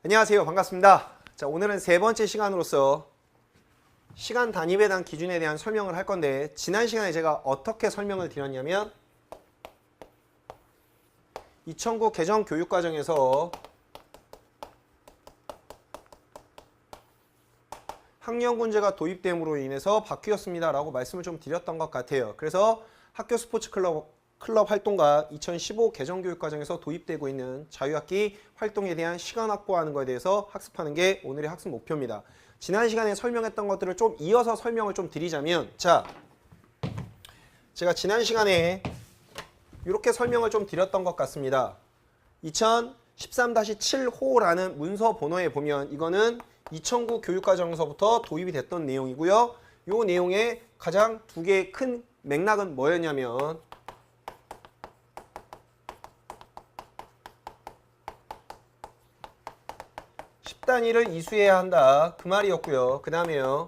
안녕하세요. 반갑습니다. 자, 오늘은 세 번째 시간으로서 시간 단위에 대한 기준에 대한 설명을 할 건데, 지난 시간에 제가 어떻게 설명을 드렸냐면 2009 개정 교육과정에서 학령군제가 도입됨으로 인해서 바뀌었습니다 라고 말씀을 좀 드렸던 것 같아요. 그래서 학교 스포츠 클럽 활동과 2015 개정 교육과정에서 도입되고 있는 자유학기 활동에 대한 시간 확보하는 것에 대해서 학습하는 게 오늘의 학습 목표입니다. 지난 시간에 설명했던 것들을 좀 이어서 설명을 좀 드리자면, 자, 제가 지난 시간에 이렇게 설명을 좀 드렸던 것 같습니다. 2013-7호라는 문서 번호에 보면 이거는 2009 교육과정에서부터 도입이 됐던 내용이고요. 이 내용의 가장 두 개의 큰 맥락은 뭐였냐면, 10단위를 이수해야 한다, 그 말이었고요. 그 다음에요,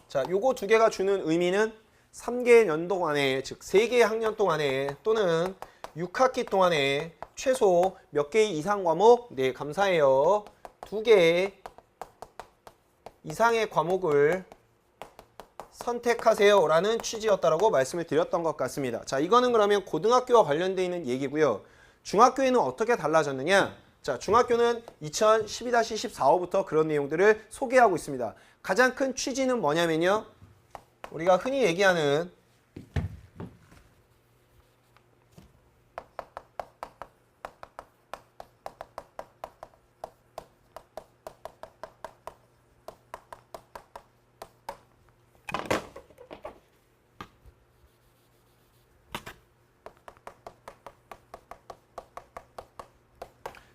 자, 요거 두 개가 주는 의미는 3개 연도 안에, 즉 3개의 학년 동안에 또는 6학기 동안에 최소 몇 개의 이상 과목, 네, 감사해요, 2개 이상의 과목을 선택하세요 라는 취지였다라고 말씀을 드렸던 것 같습니다. 자, 이거는 그러면 고등학교와 관련되어 있는 얘기고요. 중학교에는 어떻게 달라졌느냐? 자, 중학교는 2012-14호부터 그런 내용들을 소개하고 있습니다. 가장 큰 취지는 뭐냐면요, 우리가 흔히 얘기하는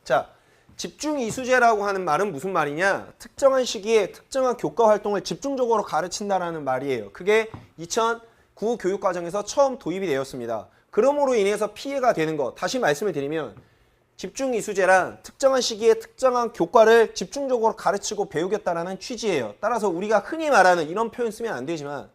자, 집중 이수제라고 하는 말은 무슨 말이냐? 특정한 시기에 특정한 교과 활동을 집중적으로 가르친다라는 말이에요. 그게 2009 교육과정에서 처음 도입이 되었습니다. 그러므로 인해서 피해가 되는 것, 다시 말씀을 드리면 집중 이수제란 특정한 시기에 특정한 교과를 집중적으로 가르치고 배우겠다라는 취지예요. 따라서 우리가 흔히 말하는 이런 표현 쓰면 안 되지만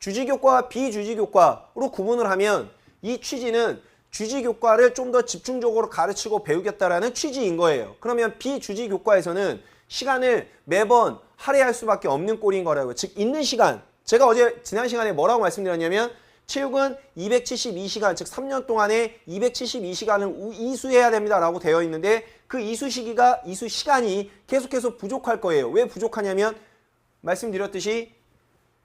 주지교과와 비주지교과로 구분을 하면 이 취지는 주지교과를 좀 더 집중적으로 가르치고 배우겠다라는 취지인 거예요. 그러면 비주지교과에서는 시간을 매번 할애할 수밖에 없는 꼴인 거라고요. 즉, 있는 시간, 제가 어제 지난 시간에 뭐라고 말씀드렸냐면 체육은 272시간, 즉 3년 동안에 272시간을 이수해야 됩니다 라고 되어 있는데, 그 이수 시간이 계속해서 부족할 거예요. 왜 부족하냐면 말씀드렸듯이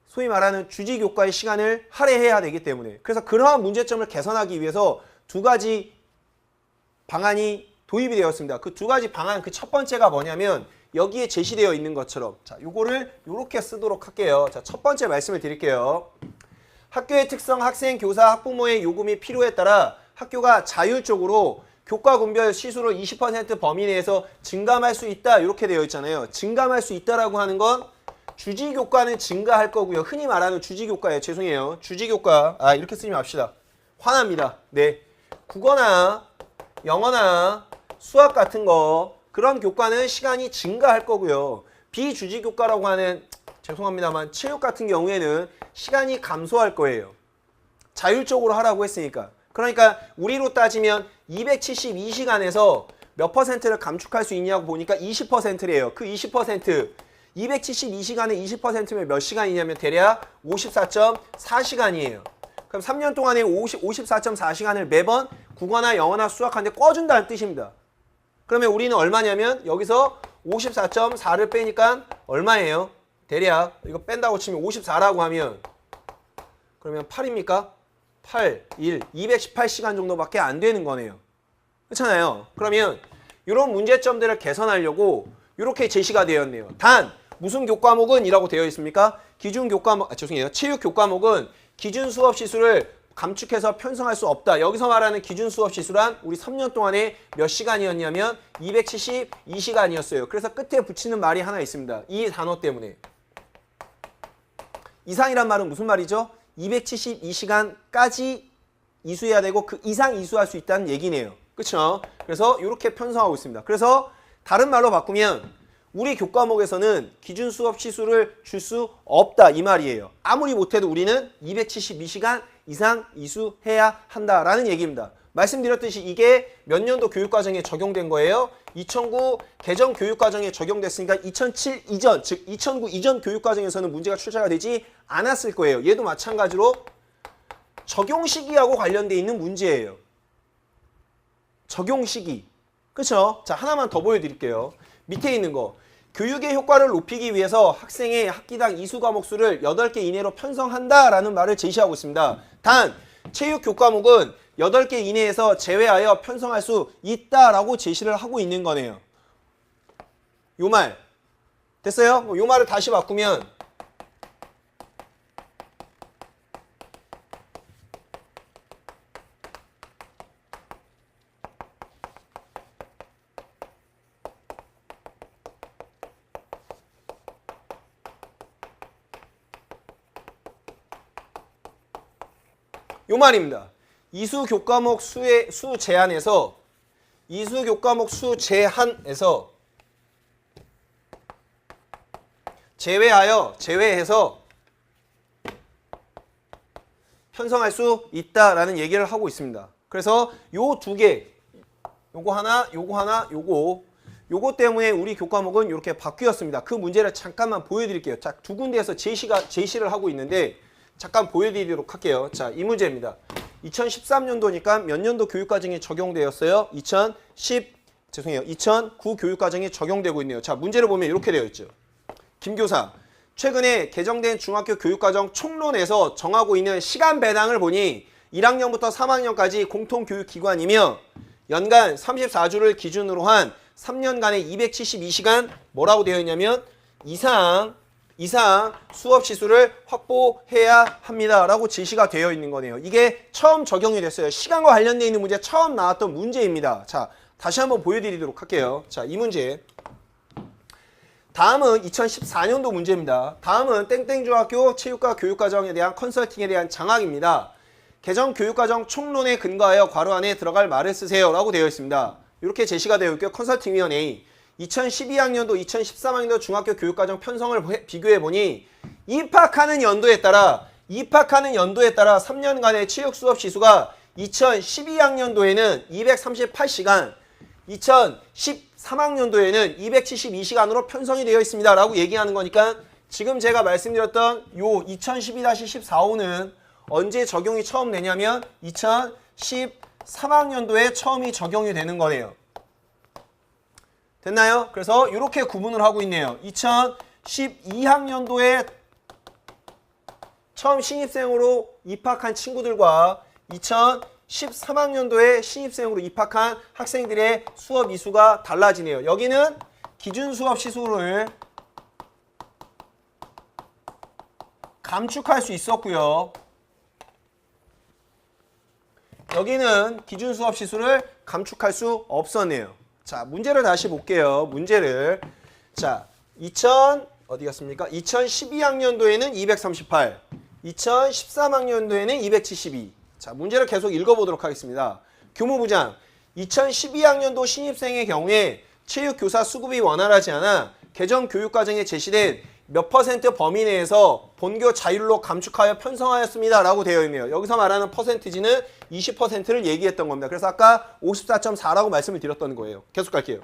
소위 말하는 주지교과의 시간을 할애해야 되기 때문에. 그래서 그러한 문제점을 개선하기 위해서 두 가지 방안이 도입이 되었습니다. 그 두 가지 방안, 그 첫 번째가 뭐냐면 여기에 제시되어 있는 것처럼, 자, 요거를 요렇게 쓰도록 할게요. 자, 첫 번째 말씀을 드릴게요. 학교의 특성, 학생, 교사, 학부모의 요금이 필요에 따라 학교가 자율적으로 교과 분별 시수를 20% 범위 내에서 증감할 수 있다, 이렇게 되어 있잖아요. 증감할 수 있다라고 하는 건 주지교과는 증가할 거고요. 흔히 말하는 주지교과예요. 죄송해요. 주지교과, 이렇게 쓰지 맙시다. 화납니다. 네, 국어나 영어나 수학 같은 거, 그런 교과는 시간이 증가할 거고요. 비주지교과라고 하는, 죄송합니다만 체육 같은 경우에는 시간이 감소할 거예요. 자율적으로 하라고 했으니까. 그러니까 우리로 따지면 272시간에서 몇 퍼센트를 감축할 수 있냐고 보니까 20%래요. 그 20%, 272시간에 20%면 몇 시간이냐면 대략 54.4시간이에요. 그럼 3년 동안에 54.4시간을 매번 국어나 영어나 수학하는데 꺼준다는 뜻입니다. 그러면 우리는 얼마냐면 여기서 54.4를 빼니까 얼마예요? 대략 이거 뺀다고 치면 54라고 하면 그러면 8입니까? 8, 1, 218시간 정도밖에 안 되는 거네요. 그렇잖아요. 그러면 이런 문제점들을 개선하려고 이렇게 제시가 되었네요. 단 무슨 교과목은 이라고 되어 있습니까? 기준 교과목, 죄송해요. 체육 교과목은 기준 수업 시수를 감축해서 편성할 수 없다. 여기서 말하는 기준 수업 시수란 우리 3년 동안에 몇 시간이었냐면 272시간이었어요. 그래서 끝에 붙이는 말이 하나 있습니다. 이 단어 때문에. 이상이란 말은 무슨 말이죠? 272시간까지 이수해야 되고 그 이상 이수할 수 있다는 얘기네요. 그렇죠? 그래서 이렇게 편성하고 있습니다. 그래서 다른 말로 바꾸면 우리 교과목에서는 기준 수업 시수를 줄 수 없다, 이 말이에요. 아무리 못해도 우리는 272시간 이상 이수해야 한다라는 얘기입니다. 말씀드렸듯이 이게 몇 년도 교육과정에 적용된 거예요? 2009 개정 교육과정에 적용됐으니까 2007 이전, 즉 2009 이전 교육과정에서는 문제가 출제가 되지 않았을 거예요. 얘도 마찬가지로 적용 시기하고 관련돼 있는 문제예요. 적용 시기. 그렇죠? 자, 하나만 더 보여드릴게요. 밑에 있는 거. 교육의 효과를 높이기 위해서 학생의 학기당 이수 과목 수를 8개 이내로 편성한다라는 말을 제시하고 있습니다. 단, 체육 교과목은 8개 이내에서 제외하여 편성할 수 있다라고 제시를 하고 있는 거네요. 요 말. 됐어요? 요 말을 다시 바꾸면 요 말입니다. 이수 교과목 수의 수 제한에서 이수 교과목 수 제한에서 제외해서 편성할 수 있다라는 얘기를 하고 있습니다. 그래서 요 두 개, 요거 하나, 요거 때문에 우리 교과목은 이렇게 바뀌었습니다. 그 문제를 잠깐만 보여드릴게요. 자, 두 군데에서 제시를 하고 있는데 잠깐 보여드리도록 할게요. 자, 이 문제입니다. 2013년도니까 몇 년도 교육과정에 적용되었어요? 2009 교육과정에 적용되고 있네요. 자, 문제를 보면 이렇게 되어 있죠. 김 교사, 최근에 개정된 중학교 교육과정 총론에서 정하고 있는 시간 배당을 보니 1학년부터 3학년까지 공통교육기관이며 연간 34주를 기준으로 한 3년간의 272시간 뭐라고 되어 있냐면 이상 수업 시수를 확보해야 합니다. 라고 제시가 되어 있는 거네요. 이게 처음 적용이 됐어요. 시간과 관련되어 있는 문제 처음 나왔던 문제입니다. 자, 다시 한번 보여드리도록 할게요. 자, 이 문제. 다음은 2014년도 문제입니다. 다음은 땡땡중학교 체육과 교육과정에 대한 컨설팅에 대한 장학입니다. 개정 교육과정 총론에 근거하여 괄호 안에 들어갈 말을 쓰세요. 라고 되어 있습니다. 이렇게 제시가 되어 있고요. 컨설팅위원회 2012학년도, 2013학년도 중학교 교육과정 편성을 비교해보니 입학하는 연도에 따라 3년간의 체육 수업 시수가 2012학년도에는 238시간, 2013학년도에는 272시간으로 편성이 되어 있습니다. 라고 얘기하는 거니까 지금 제가 말씀드렸던 요 2012-14호는 언제 적용이 처음 되냐면 2013학년도에 처음이 적용이 되는 거네요. 됐나요? 그래서 이렇게 구분을 하고 있네요. 2012학년도에 처음 신입생으로 입학한 친구들과 2013학년도에 신입생으로 입학한 학생들의 수업 이수가 달라지네요. 여기는 기준 수업 시수를 감축할 수 있었고요. 여기는 기준 수업 시수를 감축할 수 없었네요. 자, 문제를 다시 볼게요. 문제를. 자, 어디 갔습니까? 2012학년도에는 238, 2013학년도에는 272. 자, 문제를 계속 읽어보도록 하겠습니다. 교무부장, 2012학년도 신입생의 경우에 체육교사 수급이 원활하지 않아 개정 교육과정에 제시된 몇 퍼센트 범위 내에서 본교 자율로 감축하여 편성하였습니다. 라고 되어 있네요. 여기서 말하는 퍼센티지는 20%를 얘기했던 겁니다. 그래서 아까 54.4라고 말씀을 드렸던 거예요. 계속 갈게요.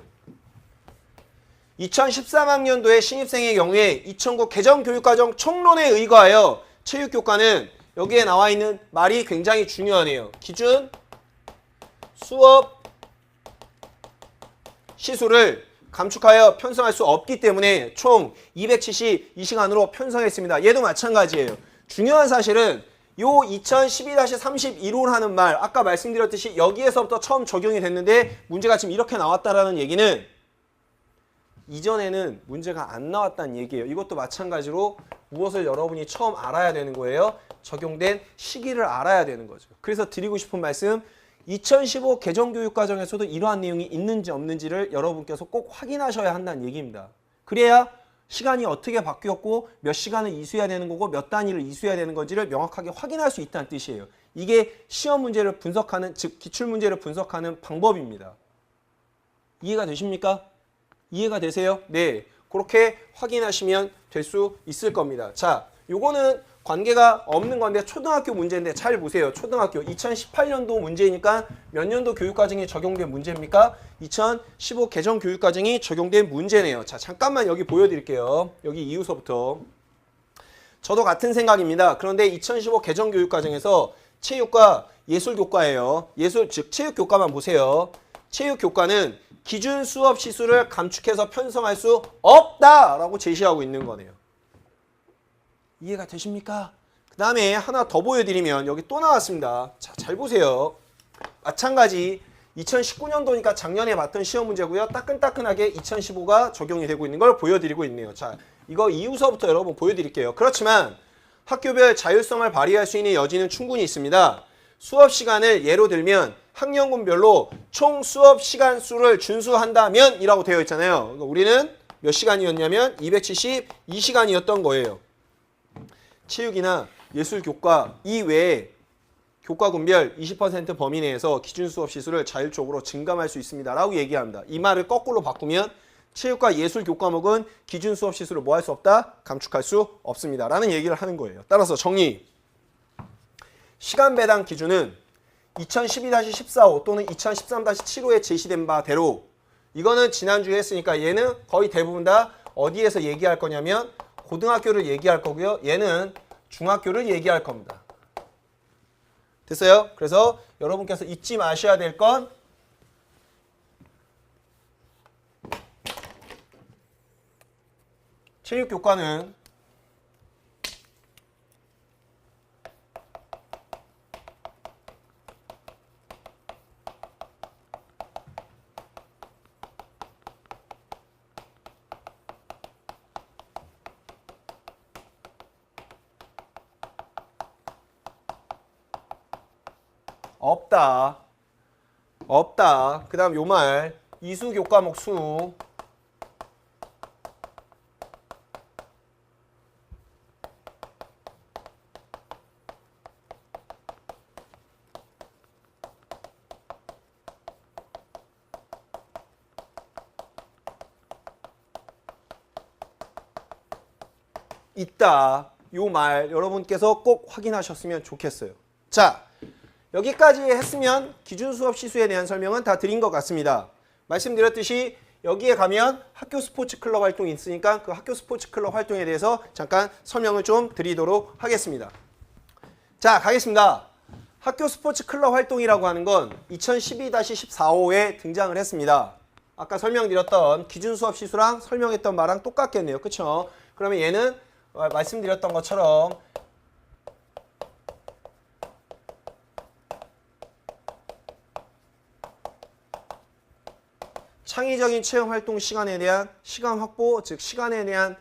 2013학년도의 신입생의 경우에 2009 개정교육과정 총론에 의거하여 체육교과는 여기에 나와 있는 말이 굉장히 중요하네요. 기준 수업 시수를 감축하여 편성할 수 없기 때문에 총 272시간으로 편성했습니다. 얘도 마찬가지예요. 중요한 사실은 요 2012-31호 하는 말, 아까 말씀드렸듯이 여기에서부터 처음 적용이 됐는데 문제가 지금 이렇게 나왔다라는 얘기는 이전에는 문제가 안 나왔다는 얘기예요. 이것도 마찬가지로 무엇을 여러분이 처음 알아야 되는 거예요? 적용된 시기를 알아야 되는 거죠. 그래서 드리고 싶은 말씀, 2015 개정교육과정에서도 이러한 내용이 있는지 없는지를 여러분께서 꼭 확인하셔야 한다는 얘기입니다. 그래야 시간이 어떻게 바뀌었고 몇 시간을 이수해야 되는 거고 몇 단위를 이수해야 되는 건지를 명확하게 확인할 수 있다는 뜻이에요. 이게 시험 문제를 분석하는, 즉 기출문제를 분석하는 방법입니다. 이해가 되십니까? 이해가 되세요? 네. 그렇게 확인하시면 될 수 있을 겁니다. 자, 요거는 관계가 없는 건데 초등학교 문제인데 잘 보세요. 초등학교 2018년도 문제니까 몇 년도 교육과정이 적용된 문제입니까? 2015 개정 교육과정이 적용된 문제네요. 자, 잠깐만 여기 보여드릴게요. 여기 이유서부터. 저도 같은 생각입니다. 그런데 2015 개정 교육과정에서 체육과 예술교과예요. 예술 즉 체육교과만 보세요. 체육교과는 기준 수업 시수를 감축해서 편성할 수 없다라고 제시하고 있는 거네요. 이해가 되십니까? 그 다음에 하나 더 보여드리면 여기 또 나왔습니다. 자, 잘 보세요. 마찬가지 2019년도니까 작년에 봤던 시험 문제고요. 따끈따끈하게 2015가 적용이 되고 있는 걸 보여드리고 있네요. 자, 이거 이유서부터 여러분 보여드릴게요. 그렇지만 학교별 자율성을 발휘할 수 있는 여지는 충분히 있습니다. 수업 시간을 예로 들면 학년군별로 총 수업 시간 수를 준수한다면 이라고 되어 있잖아요. 그러니까 우리는 몇 시간이었냐면 272시간이었던 거예요. 체육이나 예술교과 이외에 교과군별 20% 범위 내에서 기준 수업 시수를 자율적으로 증감할 수 있습니다. 라고 얘기합니다. 이 말을 거꾸로 바꾸면 체육과 예술교과목은 기준 수업 시수를 뭐 할 수 없다? 감축할 수 없습니다. 라는 얘기를 하는 거예요. 따라서 정리. 시간 배당 기준은 2012-14호 또는 2013-75에 제시된 바대로 이거는 지난주에 했으니까 얘는 거의 대부분 다 어디에서 얘기할 거냐면 고등학교를 얘기할 거고요. 얘는 중학교를 얘기할 겁니다. 됐어요? 그래서 여러분께서 잊지 마셔야 될 건 체육교과는 없다. 없다. 그 다음 요 말 이수 교과목 수 있다. 요 말 여러분께서 꼭 확인하셨으면 좋겠어요. 자, 여기까지 했으면 기준 수업 시수에 대한 설명은 다 드린 것 같습니다. 말씀드렸듯이 여기에 가면 학교 스포츠 클럽 활동이 있으니까 그 학교 스포츠 클럽 활동에 대해서 잠깐 설명을 좀 드리도록 하겠습니다. 자, 가겠습니다. 학교 스포츠 클럽 활동이라고 하는 건 2012-14호에 등장을 했습니다. 아까 설명드렸던 기준 수업 시수랑 설명했던 바랑 똑같겠네요. 그쵸? 그러면 얘는 말씀드렸던 것처럼 창의적인 체험활동 시간에 대한 시간 확보, 즉 시간에 대한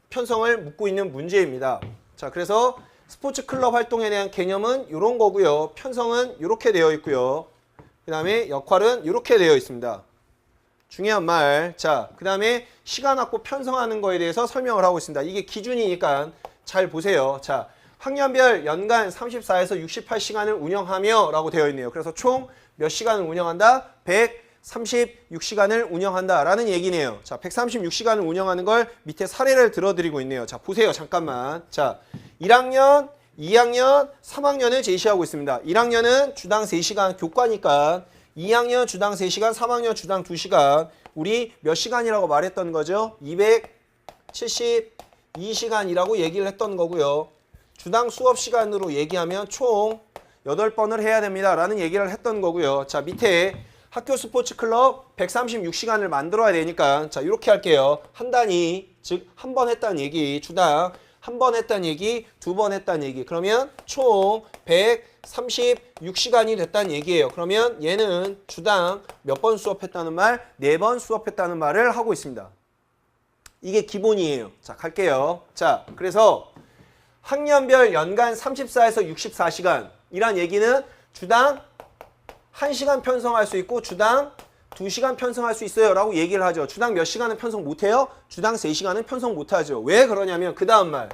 편성을 묻고 있는 문제입니다. 자, 그래서 스포츠 클럽 활동에 대한 개념은 이런 거고요. 편성은 이렇게 되어 있고요. 그 다음에 역할은 이렇게 되어 있습니다. 중요한 말. 자, 그 다음에 시간 확보 편성하는 거에 대해서 설명을 하고 있습니다. 이게 기준이니까 잘 보세요. 자, 학년별 연간 34에서 68시간을 운영하며 라고 되어 있네요. 그래서 총 몇 시간을 운영한다? 136시간을 운영한다 라는 얘기네요. 자, 136시간을 운영하는 걸 밑에 사례를 들어드리고 있네요. 자, 보세요. 잠깐만. 자, 1학년, 2학년, 3학년을 제시하고 있습니다. 1학년은 주당 3시간 교과니까 2학년 주당 3시간, 3학년 주당 2시간. 우리 몇 시간이라고 말했던 거죠? 272시간이라고 얘기를 했던 거고요. 주당 수업 시간으로 얘기하면 총 8번을 해야 됩니다. 라는 얘기를 했던 거고요. 자, 밑에 학교 스포츠 클럽 136시간을 만들어야 되니까 자, 이렇게 할게요. 한 단위, 즉 한 번 했다는 얘기, 주당 한 번 했다는 얘기, 두 번 했다는 얘기. 그러면 총 136시간이 됐다는 얘기예요. 그러면 얘는 주당 몇 번 수업했다는 말? 4번 수업했다는 말을 하고 있습니다. 이게 기본이에요. 자, 갈게요. 자, 그래서 학년별 연간 34에서 64시간 이란 얘기는 주당 1시간 편성할 수 있고 주당 2시간 편성할 수 있어요 라고 얘기를 하죠. 주당 몇 시간은 편성 못해요? 주당 3시간은 편성 못하죠. 왜 그러냐면 그 다음 말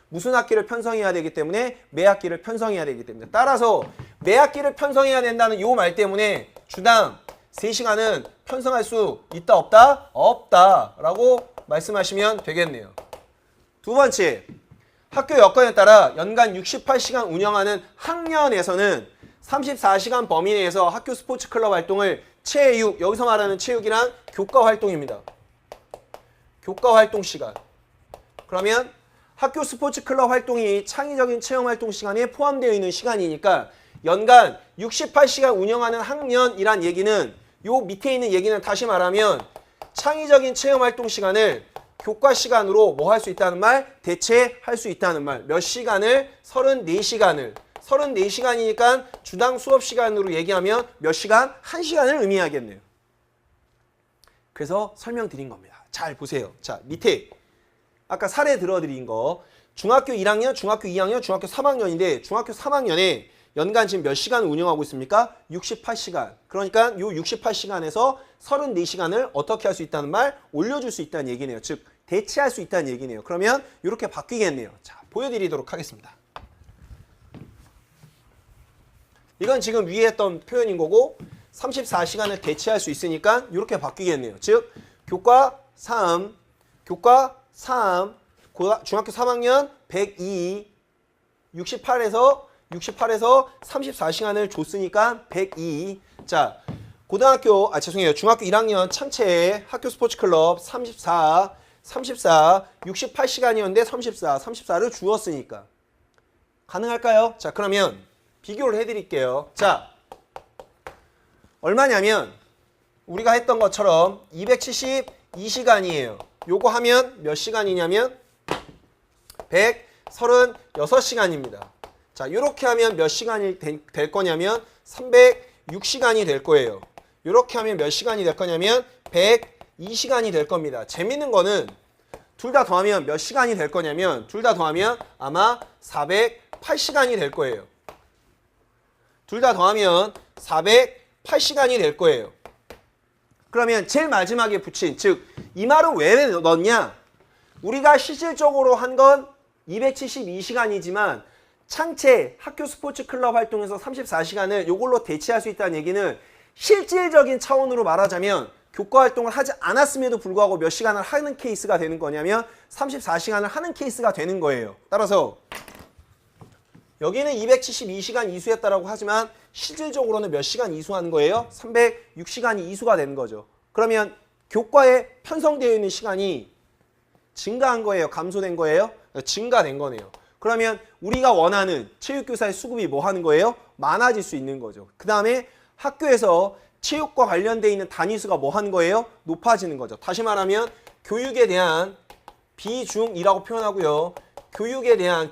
무슨 학기를 편성해야 되기 때문에 매 학기를 편성해야 되기 때문에 따라서 매 학기를 편성해야 된다는 요 말 때문에 주당 3시간은 편성할 수 있다 없다? 없다 라고 말씀하시면 되겠네요. 두 번째, 학교 여건에 따라 연간 68시간 운영하는 학년에서는 34시간 범위 내에서 학교 스포츠 클럽 활동을 체육, 여기서 말하는 체육이란 교과 활동입니다. 교과 활동 시간. 그러면 학교 스포츠 클럽 활동이 창의적인 체험 활동 시간에 포함되어 있는 시간이니까 연간 68시간 운영하는 학년이란 얘기는 요 밑에 있는 얘기는 다시 말하면 창의적인 체험 활동 시간을 교과 시간으로 뭐 할 수 있다는 말? 대체할 수 있다는 말. 몇 시간을? 34시간을. 34시간이니까 주당 수업 시간으로 얘기하면 몇 시간? 1시간을 의미하겠네요. 그래서 설명드린 겁니다. 잘 보세요. 자, 밑에 아까 사례 들어드린 거 중학교 1학년, 중학교 2학년, 중학교 3학년인데 중학교 3학년에 연간 지금 몇 시간을 운영하고 있습니까? 68시간. 그러니까 요 68시간에서 34시간을 어떻게 할 수 있다는 말? 올려줄 수 있다는 얘기네요. 즉 대체할 수 있다는 얘기네요. 그러면 이렇게 바뀌겠네요. 자, 보여드리도록 하겠습니다. 이건 지금 위에 했던 표현인 거고 34시간을 대체할 수 있으니까 이렇게 바뀌겠네요. 즉 교과 3, 중학교 3학년 102, 68에서 34시간을 줬으니까 102. 자, 중학교 1학년 창체 학교 스포츠 클럽 34, 68시간이었는데 34를 주었으니까. 가능할까요? 자, 그러면 비교를 해드릴게요. 자, 얼마냐면 우리가 했던 것처럼 272시간이에요. 요거 하면 몇 시간이냐면 136시간입니다. 자, 요렇게 하면 몇 시간이 될 거냐면 306시간이 될 거예요. 요렇게 하면 몇 시간이 될 거냐면 102시간이 될 겁니다. 재밌는 거는 둘 다 더하면 몇 시간이 될 거냐면 둘 다 더하면 아마 408시간이 될 거예요. 둘 다 더하면 408시간이 될 거예요. 그러면 제일 마지막에 붙인, 즉 이 말은 왜 넣었냐? 우리가 실질적으로 한 건 272시간이지만 창체 학교 스포츠 클럽 활동에서 34시간을 이걸로 대체할 수 있다는 얘기는 실질적인 차원으로 말하자면 교과 활동을 하지 않았음에도 불구하고 몇 시간을 하는 케이스가 되는 거냐면 34시간을 하는 케이스가 되는 거예요. 따라서 여기는 272시간 이수했다라고 하지만 실질적으로는 몇 시간 이수하는 거예요? 306시간이 이수가 되는 거죠. 그러면 교과에 편성되어 있는 시간이 증가한 거예요? 감소된 거예요? 증가된 거네요. 그러면 우리가 원하는 체육교사의 수급이 뭐 하는 거예요? 많아질 수 있는 거죠. 그 다음에 학교에서 체육과 관련되어 있는 단위수가 뭐 하는 거예요? 높아지는 거죠. 다시 말하면 교육에 대한 비중이라고 표현하고요. 교육에 대한,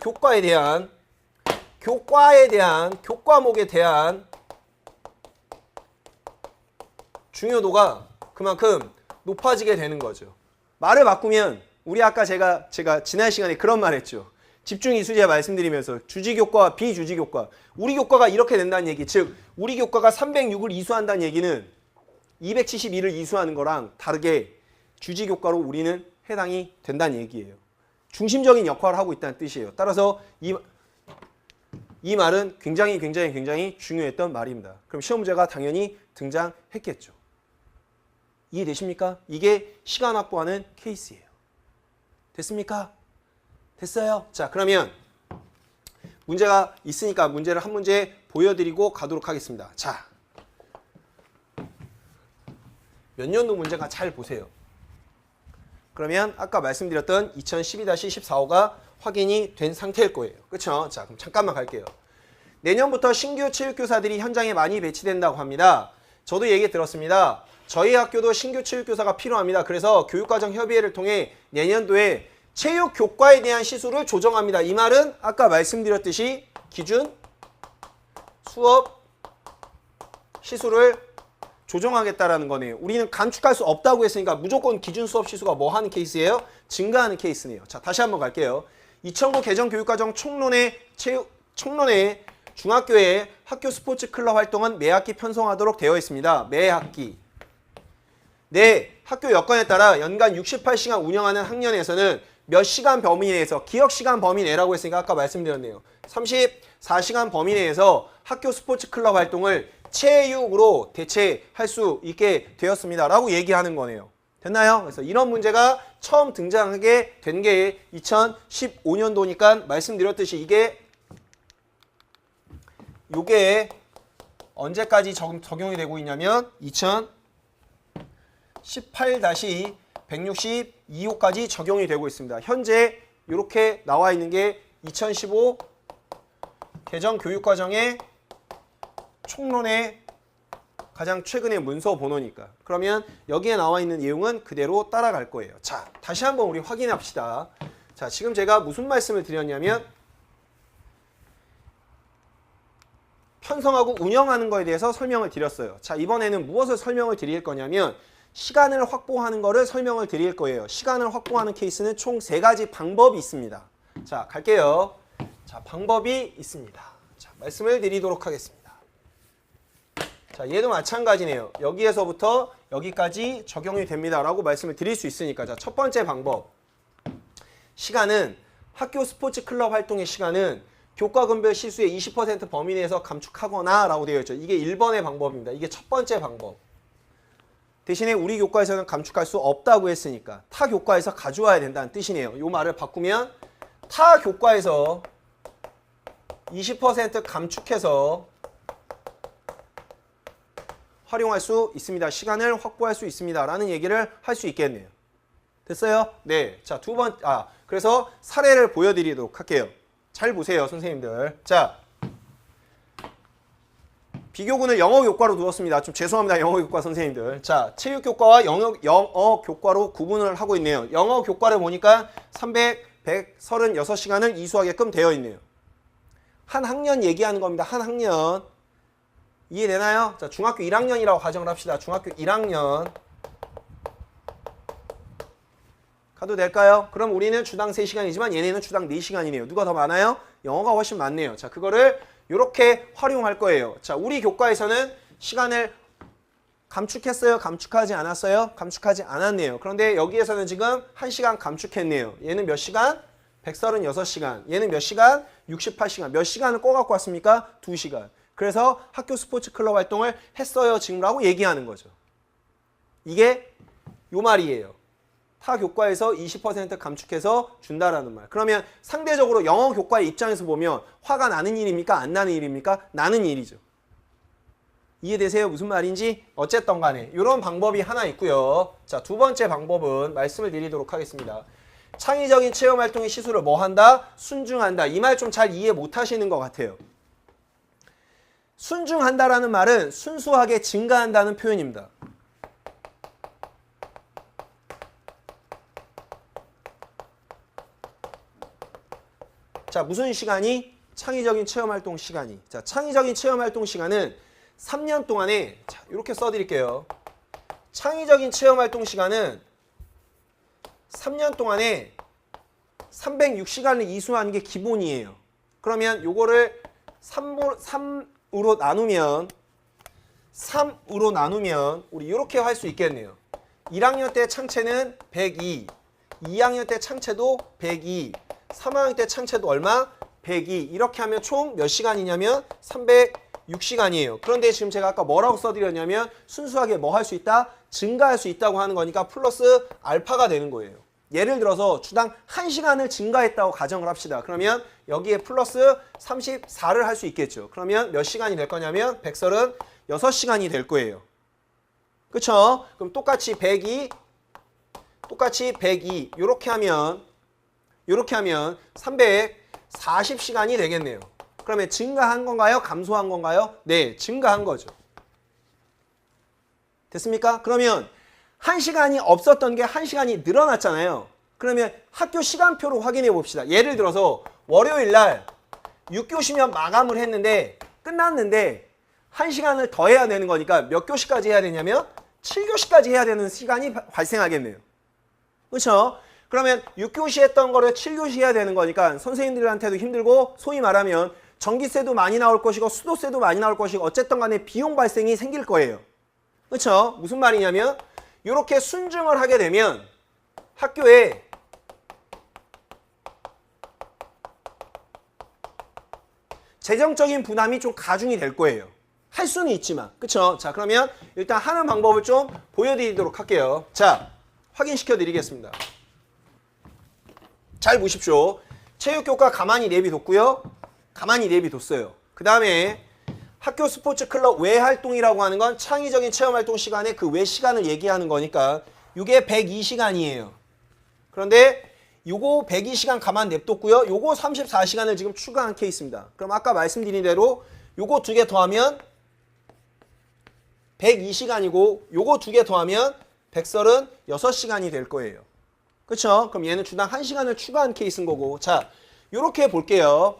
교과목에 대한 중요도가 그만큼 높아지게 되는 거죠. 말을 바꾸면 우리 아까 제가 지난 시간에 그런 말 했죠. 집중이수제 말씀드리면서 주지교과와 비주지교과. 우리 교과가 이렇게 된다는 얘기. 즉 우리 교과가 306을 이수한다는 얘기는 272를 이수하는 거랑 다르게 주지교과로 우리는 해당이 된다는 얘기예요. 중심적인 역할을 하고 있다는 뜻이에요. 따라서 이 말은 굉장히 중요했던 말입니다. 그럼 시험 문제가 당연히 등장했겠죠. 이해되십니까? 이게 시간 확보하는 케이스예요. 됐습니까? 됐어요? 자, 그러면 문제가 있으니까 문제를 한 문제 보여드리고 가도록 하겠습니다. 자, 몇 년도 문제가 잘 보세요. 그러면 아까 말씀드렸던 2012-14호가 확인이 된 상태일 거예요. 그렇죠? 자, 그럼 잠깐만 갈게요. 내년부터 신규 체육교사들이 현장에 많이 배치된다고 합니다. 저도 얘기 들었습니다. 저희 학교도 신규 체육교사가 필요합니다. 그래서 교육과정협의회를 통해 내년도에 체육교과에 대한 시수를 조정합니다. 이 말은 아까 말씀드렸듯이 기준, 수업, 시수를 조정하겠다라는 거네요. 우리는 감축할 수 없다고 했으니까 무조건 기준 수업 시수가 뭐 하는 케이스예요? 증가하는 케이스네요. 자, 다시 한번 갈게요. 2009 개정 교육과정 총론에 중학교의 학교 스포츠 클럽 활동은 매 학기 편성하도록 되어 있습니다. 매 학기. 네, 학교 여건에 따라 연간 68시간 운영하는 학년에서는 몇 시간 범위 내에서, 기억 시간 범위 내라고 했으니까 아까 말씀드렸네요. 34시간 범위 내에서 학교 스포츠 클럽 활동을 체육으로 대체할 수 있게 되었습니다. 라고 얘기하는 거네요. 됐나요? 그래서 이런 문제가 처음 등장하게 된 게 2015년도니까 말씀드렸듯이 요게 언제까지 적용이 되고 있냐면 2018-162호까지 적용이 되고 있습니다. 현재 이렇게 나와 있는 게 2015 개정 교육과정의 총론의 가장 최근의 문서 번호니까. 그러면 여기에 나와 있는 내용은 그대로 따라갈 거예요. 자, 다시 한번 우리 확인합시다. 자, 지금 제가 무슨 말씀을 드렸냐면 편성하고 운영하는 거에 대해서 설명을 드렸어요. 자, 이번에는 무엇을 설명을 드릴 거냐면 시간을 확보하는 거를 설명을 드릴 거예요. 시간을 확보하는 케이스는 총 3가지 방법이 있습니다. 자, 갈게요. 자, 방법이 있습니다. 자, 말씀을 드리도록 하겠습니다. 자, 얘도 마찬가지네요. 여기에서부터 여기까지 적용이 됩니다. 라고 말씀을 드릴 수 있으니까. 자, 첫 번째 방법. 시간은 학교 스포츠 클럽 활동의 시간은 교과금별 시수의 20% 범위 내에서 감축하거나 라고 되어 있죠. 이게 1번의 방법입니다. 이게 첫 번째 방법. 대신에 우리 교과에서는 감축할 수 없다고 했으니까 타 교과에서 가져와야 된다는 뜻이네요. 이 말을 바꾸면 타 교과에서 20% 감축해서 활용할 수 있습니다. 시간을 확보할 수 있습니다. 라는 얘기를 할 수 있겠네요. 됐어요? 네. 자, 그래서 사례를 보여드리도록 할게요. 잘 보세요, 선생님들. 자, 비교군을 영어 교과로 두었습니다. 좀 죄송합니다, 영어 교과 선생님들. 자, 체육 교과와 영어 교과로 구분을 하고 있네요. 영어 교과를 보니까 136시간을 이수하게끔 되어 있네요. 한 학년 얘기하는 겁니다. 한 학년. 이해되나요? 자, 중학교 1학년이라고 가정을 합시다. 중학교 1학년. 가도 될까요? 그럼 우리는 주당 3시간이지만 얘네는 주당 4시간이네요. 누가 더 많아요? 영어가 훨씬 많네요. 자, 그거를 이렇게 활용할 거예요. 자, 우리 교과에서는 시간을 감축했어요? 감축하지 않았어요? 감축하지 않았네요. 그런데 여기에서는 지금 1시간 감축했네요. 얘는 몇 시간? 136시간. 얘는 몇 시간? 68시간. 몇 시간을 꺼갖고 왔습니까? 2시간. 그래서 학교 스포츠 클럽 활동을 했어요 지금라고 얘기하는 거죠. 이게 요 말이에요. 타 교과에서 20% 감축해서 준다라는 말. 그러면 상대적으로 영어 교과의 입장에서 보면 화가 나는 일입니까? 안 나는 일입니까? 나는 일이죠. 이해되세요? 무슨 말인지? 어쨌든 간에 이런 방법이 하나 있고요. 자, 두 번째 방법은 말씀을 드리도록 하겠습니다. 창의적인 체험활동의 시수를 뭐 한다? 순중한다. 이 말 좀 잘 이해 못 하시는 것 같아요. 순중한다라는 말은 순수하게 증가한다는 표현입니다. 자, 무슨 시간이? 창의적인 체험활동 시간이. 자, 창의적인 체험활동 시간은 3년 동안에, 자, 이렇게 써드릴게요. 창의적인 체험활동 시간은 3년 동안에 306시간을 이수하는 게 기본이에요. 그러면 요거를 3으로 나누면 우리 이렇게 할 수 있겠네요. 1학년 때 창체는 102, 2학년 때 창체도 102, 3학년 때 창체도 얼마? 102. 이렇게 하면 총 몇 시간이냐면 306시간이에요. 그런데 지금 제가 아까 뭐라고 써드렸냐면 순수하게 뭐 할 수 있다? 증가할 수 있다고 하는 거니까 플러스 알파가 되는 거예요. 예를 들어서 주당 1시간을 증가했다고 가정을 합시다. 그러면 여기에 플러스 34를 할 수 있겠죠. 그러면 몇 시간이 될 거냐면 136시간이 될 거예요. 그쵸? 그럼 똑같이 102 이렇게 하면 340시간이 되겠네요. 그러면 증가한 건가요? 감소한 건가요? 네, 증가한 거죠. 됐습니까? 그러면 1시간이 없었던 게 1시간이 늘어났잖아요. 그러면 학교 시간표로 확인해 봅시다. 예를 들어서 월요일 날 6교시면 마감을 했는데 끝났는데 1시간을 더 해야 되는 거니까 몇 교시까지 해야 되냐면 7교시까지 해야 되는 시간이 발생하겠네요. 그렇죠? 그러면 6교시 했던 거를 7교시 해야 되는 거니까 선생님들한테도 힘들고 소위 말하면 전기세도 많이 나올 것이고 수도세도 많이 나올 것이고 어쨌든 간에 비용 발생이 생길 거예요. 그렇죠? 무슨 말이냐면 이렇게 순증을 하게 되면 학교에 재정적인 부담이 좀 가중이 될 거예요. 할 수는 있지만. 그렇죠? 자, 그러면 일단 하는 방법을 좀 보여드리도록 할게요. 자, 확인시켜 드리겠습니다. 잘 보십시오. 체육교과 가만히 내비뒀고요. 가만히 내비뒀어요. 그 다음에 학교 스포츠 클럽 외 활동이라고 하는 건 창의적인 체험활동 시간에 그 외 시간을 얘기하는 거니까 이게 102시간이에요. 그런데 요거 102시간 가만 냅뒀고요. 요거 34시간을 지금 추가한 케이스입니다. 그럼 아까 말씀드린 대로 요거 2개 더하면 102시간이고 요거 2개 더하면 136시간이 될 거예요. 그쵸? 그럼 얘는 주당 1시간을 추가한 케이스인 거고. 자, 요렇게 볼게요.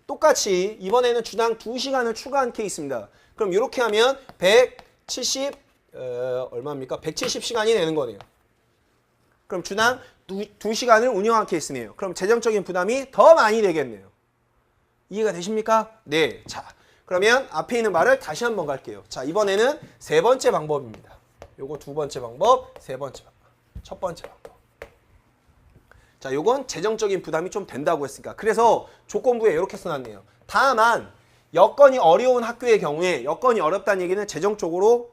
똑같이 이번에는 주당 2시간을 추가한 케이스입니다. 그럼 이렇게 하면 얼마입니까? 170시간이 되는 거네요. 그럼 주당 2시간을 운영한 케이스네요. 그럼 재정적인 부담이 더 많이 되겠네요. 이해가 되십니까? 네. 자, 그러면 앞에 있는 말을 다시 한번 갈게요. 자, 이번에는 세 번째 방법입니다. 요거 두 번째 방법, 세 번째 방법, 첫 번째 방법. 자, 요건 재정적인 부담이 좀 된다고 했으니까. 그래서 조건부에 이렇게 써놨네요. 다만 여건이 어려운 학교의 경우에, 여건이 어렵다는 얘기는 재정적으로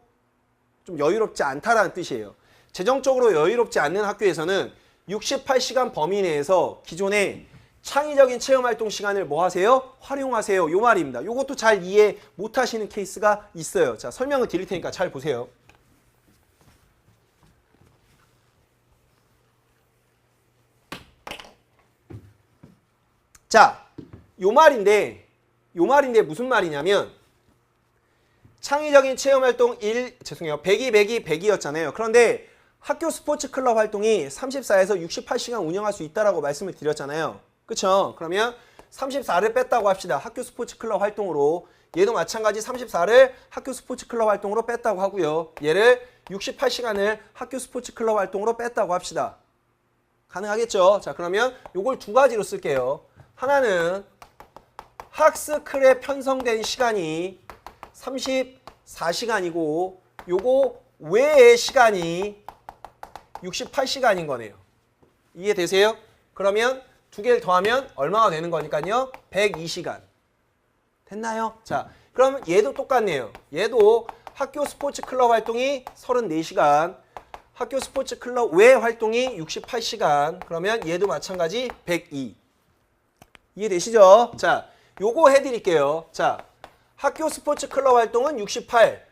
좀 여유롭지 않다라는 뜻이에요. 재정적으로 여유롭지 않는 학교에서는 68시간 범위 내에서 기존의 창의적인 체험활동 시간을 뭐 하세요? 활용하세요. 요 말입니다. 요것도 잘 이해 못 하시는 케이스가 있어요. 자, 설명을 드릴 테니까 잘 보세요. 자, 요 말인데 무슨 말이냐면 창의적인 체험활동 100이 100이었잖아요. 그런데 학교 스포츠 클럽 활동이 34에서 68시간 운영할 수 있다라고 말씀을 드렸잖아요. 그쵸? 그러면 34를 뺐다고 합시다. 학교 스포츠 클럽 활동으로. 얘도 마찬가지 34를 학교 스포츠 클럽 활동으로 뺐다고 하고요. 얘를 68시간을 학교 스포츠 클럽 활동으로 뺐다고 합시다. 가능하겠죠? 자, 그러면 요걸 두 가지로 쓸게요. 하나는 학스클에 편성된 시간이 34시간이고 요거 외의 시간이 68시간인 거네요. 이해되세요? 그러면 두 개를 더하면 얼마가 되는 거니까요? 102시간. 됐나요? 자, 그럼 얘도 똑같네요. 얘도 학교 스포츠 클럽 활동이 34시간, 학교 스포츠 클럽 외 활동이 68시간. 그러면 얘도 마찬가지 102. 이해되시죠? 자, 요거 해드릴게요. 자, 학교 스포츠 클럽 활동은 68,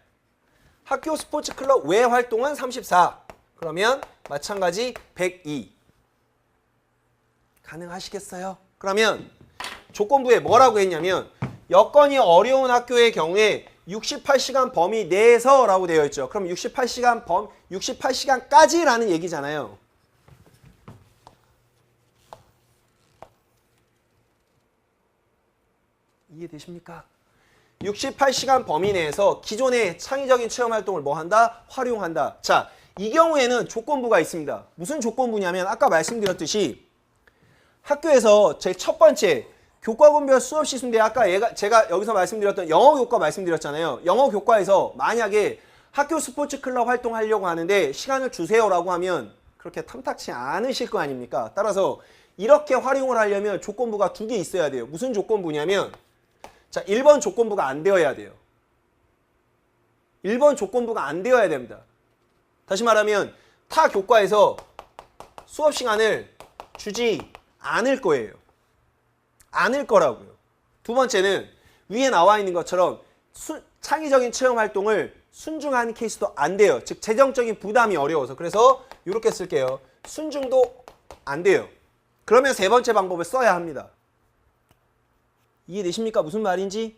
학교 스포츠 클럽 외 활동은 34. 그러면 마찬가지 102. 가능하시겠어요? 그러면 조건부에 뭐라고 했냐면 여건이 어려운 학교의 경우에 68시간 범위 내에서 라고 되어 있죠. 그럼 68시간까지라는 얘기잖아요. 이해되십니까? 68시간 범위 내에서 기존의 창의적인 체험활동을 뭐 한다? 활용한다. 자, 이 경우에는 조건부가 있습니다. 무슨 조건부냐면 아까 말씀드렸듯이 학교에서 제일 첫 번째 교과군별 수업 시순대 아까 제가 여기서 말씀드렸던 영어 교과 말씀드렸잖아요. 영어 교과에서 만약에 학교 스포츠 클럽 활동하려고 하는데 시간을 주세요라고 하면 그렇게 탐탁치 않으실 거 아닙니까? 따라서 이렇게 활용을 하려면 조건부가 두 개 있어야 돼요. 무슨 조건부냐면 자, 1번 조건부가 안 되어야 돼요. 1번 조건부가 안 되어야 됩니다. 다시 말하면 타 교과에서 수업 시간을 주지 않을 거예요. 않을 거라고요. 두 번째는 위에 나와 있는 것처럼 창의적인 체험 활동을 순중하는 케이스도 안 돼요. 즉 재정적인 부담이 어려워서. 그래서 이렇게 쓸게요. 순중도 안 돼요. 그러면 세 번째 방법을 써야 합니다. 이해되십니까? 무슨 말인지?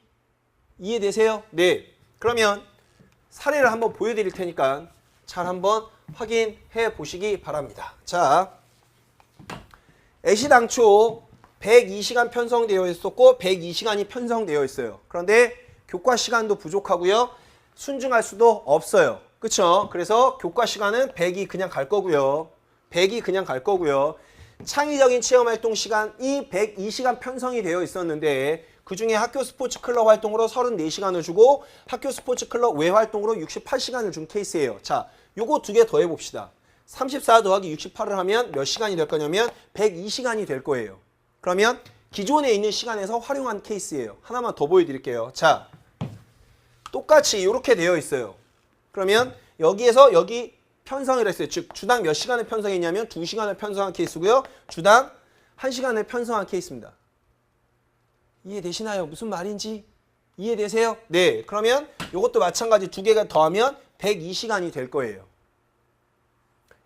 이해되세요? 네. 그러면 사례를 한번 보여드릴 테니까 잘 한번 확인해 보시기 바랍니다. 자, 애시당초 102시간 편성되어 있었고 102시간이 편성되어 있어요. 그런데 교과 시간도 부족하고요. 순중할 수도 없어요. 그쵸? 그래서 교과 시간은 100이 그냥 갈 거고요. 100이 그냥 갈 거고요. 창의적인 체험활동 시간이 102시간 편성이 되어 있었는데 그중에 학교 스포츠 클럽 활동으로 34시간을 주고 학교 스포츠 클럽 외 활동으로 68시간을 준 케이스예요. 자, 요거 두 개 더 해봅시다. 34 더하기 68을 하면 몇 시간이 될 거냐면 102시간이 될 거예요. 그러면 기존에 있는 시간에서 활용한 케이스예요. 하나만 더 보여드릴게요. 자, 똑같이 이렇게 되어 있어요. 그러면 여기에서 여기 편성을 했어요. 즉 주당 몇 시간을 편성했냐면 2시간을 편성한 케이스고요. 주당 1시간을 편성한 케이스입니다. 이해되시나요? 무슨 말인지 이해되세요? 네. 그러면 이것도 마찬가지 두 개가 더하면 102시간이 될 거예요.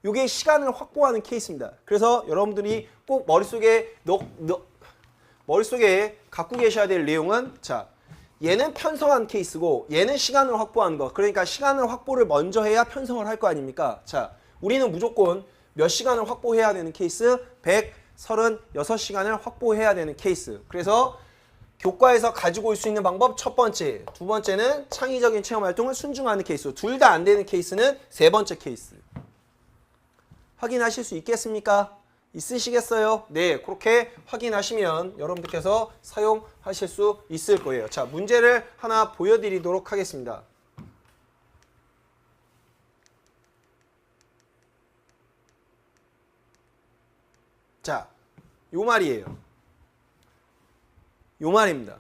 이게 시간을 확보하는 케이스입니다. 그래서 여러분들이 꼭 머릿속에 갖고 계셔야 될 내용은 자, 얘는 편성한 케이스고 얘는 시간을 확보하는 거. 그러니까 시간을 확보를 먼저 해야 편성을 할 거 아닙니까? 자, 우리는 무조건 몇 시간을 확보해야 되는 케이스? 136시간을 확보해야 되는 케이스. 그래서 교과에서 가지고 올 수 있는 방법 첫 번째, 두 번째는 창의적인 체험 활동을 순중하는 케이스. 둘 다 안 되는 케이스는 세 번째 케이스. 확인하실 수 있겠습니까? 있으시겠어요? 네, 그렇게 확인하시면 여러분들께서 사용하실 수 있을 거예요. 자, 문제를 하나 보여드리도록 하겠습니다. 자, 요 말이에요. 요 말입니다.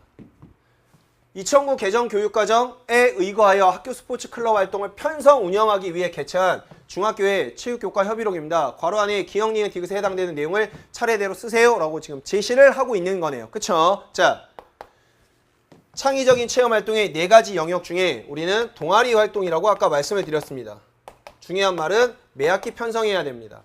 2009 개정 교육과정에 의거하여 학교 스포츠 클럽 활동을 편성 운영하기 위해 개최한 중학교의 체육교과 협의록입니다. 괄호 안에 기억, 니은, 디귿에 해당되는 내용을 차례대로 쓰세요 라고 지금 제시를 하고 있는 거네요. 그쵸? 자, 창의적인 체험 활동의 4가지 영역 중에 우리는 동아리 활동이라고 아까 말씀을 드렸습니다. 중요한 말은 매학기 편성해야 됩니다.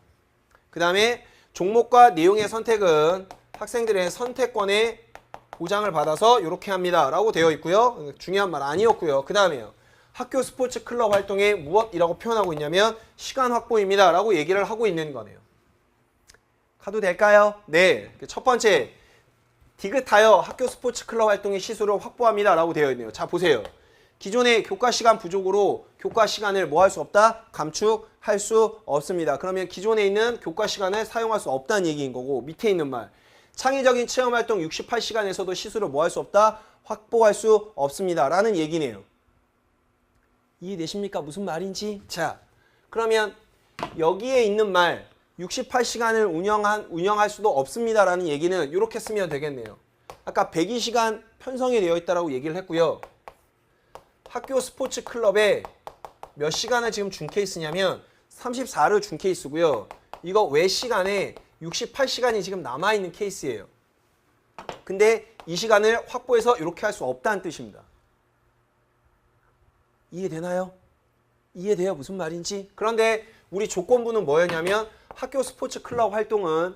그 다음에 종목과 내용의 선택은 학생들의 선택권에 보장을 받아서 이렇게 합니다 라고 되어 있고요. 중요한 말 아니었고요. 그 다음에요. 학교 스포츠 클럽 활동에 무엇이라고 표현하고 있냐면 시간 확보입니다 라고 얘기를 하고 있는 거네요. 가도 될까요? 네. 첫 번째, 디귿하여 학교 스포츠 클럽 활동의 시수를 확보합니다 라고 되어 있네요. 자, 보세요. 기존의 교과 시간 부족으로 교과 시간을 뭐 할 수 없다? 감축할 수 없습니다. 그러면 기존에 있는 교과 시간을 사용할 수 없다는 얘기인 거고, 밑에 있는 말. 창의적인 체험활동 68시간에서도 시수를 뭐 할 수 없다? 확보할 수 없습니다. 라는 얘기네요. 이해되십니까? 무슨 말인지? 자, 그러면 여기에 있는 말 68시간을 운영할 수도 없습니다. 라는 얘기는 이렇게 쓰면 되겠네요. 아까 102시간 편성이 되어 있다고 얘기를 했고요. 학교 스포츠 클럽에 몇 시간을 지금 준 케이스냐면 34를 준 케이스고요. 이거 외 시간에 68시간이 지금 남아있는 케이스예요. 근데 이 시간을 확보해서 이렇게 할 수 없다는 뜻입니다. 이해되나요? 이해돼요? 무슨 말인지? 그런데 우리 조건부는 뭐였냐면 학교 스포츠 클럽 활동은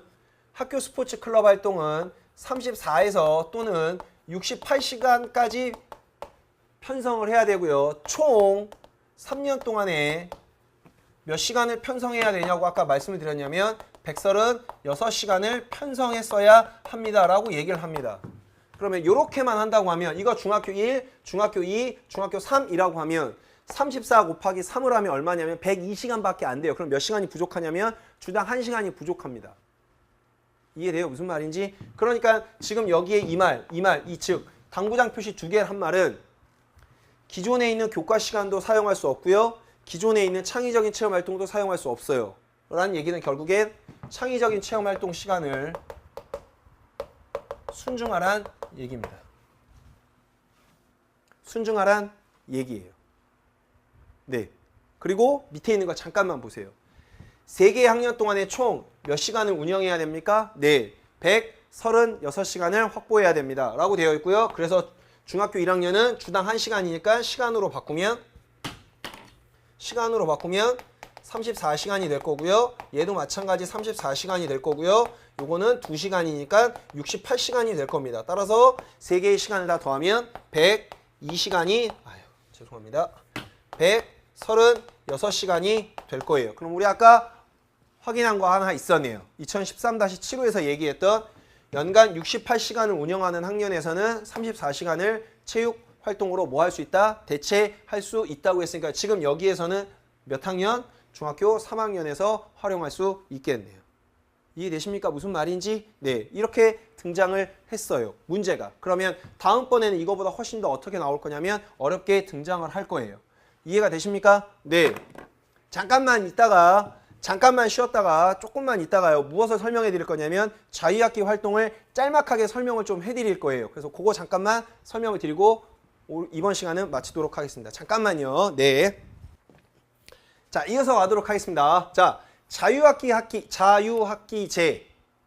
34에서 또는 68시간까지 편성을 해야 되고요. 총 3년 동안에 몇 시간을 편성해야 되냐고 아까 말씀을 드렸냐면 136시간을 편성했어야 합니다 라고 얘기를 합니다. 그러면 이렇게만 한다고 하면 이거 중학교 1, 중학교 2, 중학교 3이라고 하면 34 곱하기 3을 하면 얼마냐면 102시간밖에 안 돼요. 그럼 몇 시간이 부족하냐면 주당 1시간이 부족합니다. 이해돼요? 무슨 말인지? 그러니까 지금 여기에 이 즉 당구장 표시 두 개를 한 말은 기존에 있는 교과 시간도 사용할 수 없고요. 기존에 있는 창의적인 체험 활동도 사용할 수 없어요. 라는 얘기는 결국엔 창의적인 체험 활동 시간을 순중하란 얘기입니다. 순중하란 얘기예요. 네. 그리고 밑에 있는 거 잠깐만 보세요. 3개의 학년 동안에 총 몇 시간을 운영해야 됩니까? 네. 136시간을 확보해야 됩니다. 라고 되어 있고요. 그래서 중학교 1학년은 주당 1시간이니까 시간으로 바꾸면 34시간이 될 거고요. 얘도 마찬가지 34시간이 될 거고요. 요거는 2시간이니까 68시간이 될 겁니다. 따라서 3개의 시간을 다 더하면 102시간이 136시간이 될 거예요. 그럼 우리 아까 확인한 거 하나 있었네요. 2013-7호에서 얘기했던 연간 68시간을 운영하는 학년에서는 34시간을 체육 활동으로 뭐 할 수 있다? 대체할 수 있다고 했으니까 지금 여기에서는 몇 학년? 중학교 3학년에서 활용할 수 있겠네요. 이해되십니까? 무슨 말인지? 네, 이렇게 등장을 했어요. 문제가. 그러면 다음번에는 이거보다 훨씬 더 어떻게 나올 거냐면 어렵게 등장을 할 거예요. 이해가 되십니까? 네. 잠깐만 쉬었다가 조금만 있다가요. 무엇을 설명해 드릴 거냐면 자유학기 활동을 짤막하게 설명을 좀 해드릴 거예요. 그래서 그거 잠깐만 설명을 드리고 이번 시간은 마치도록 하겠습니다. 잠깐만요. 네. 자, 이어서 가도록 하겠습니다. 자, 자유학기제,